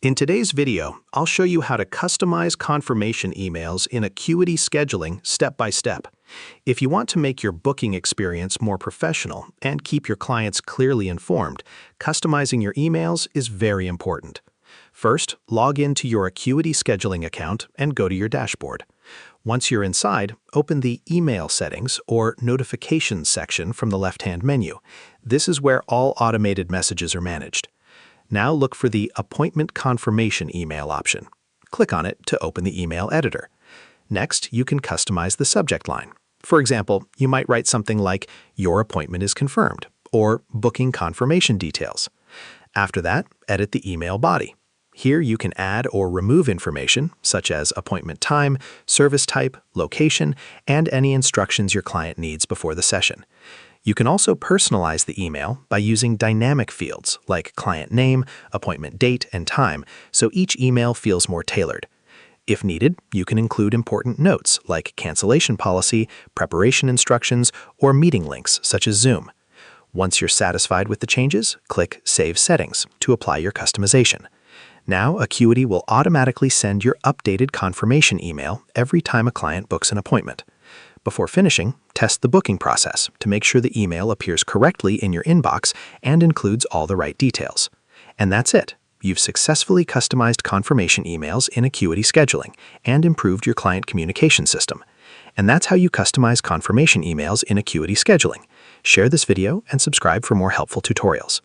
In today's video, I'll show you how to customize confirmation emails in Acuity scheduling step by step. If you want to make your booking experience more professional and keep your clients clearly informed, customizing your emails is very important. First, log into your Acuity scheduling account and go to your dashboard. Once you're inside, open the Email Settings or Notifications section from the left-hand menu. This is where all automated messages are managed. Now look for the Appointment Confirmation email option. Click on it to open the email editor. Next, you can customize the subject line. For example, you might write something like, "Your appointment is confirmed," or "Booking confirmation details." After that, edit the email body. Here you can add or remove information, such as appointment time, service type, location, and any instructions your client needs before the session. You can also personalize the email by using dynamic fields like client name, appointment date, and time, so each email feels more tailored. If needed, you can include important notes like cancellation policy, preparation instructions, or meeting links such as Zoom. Once you're satisfied with the changes, click Save Settings to apply your customization. Now, Acuity will automatically send your updated confirmation email every time a client books an appointment. Before finishing, test the booking process to make sure the email appears correctly in your inbox and includes all the right details. And that's it. You've successfully customized confirmation emails in Acuity scheduling and improved your client communication system. And that's how you customize confirmation emails in Acuity scheduling. Share this video and subscribe for more helpful tutorials.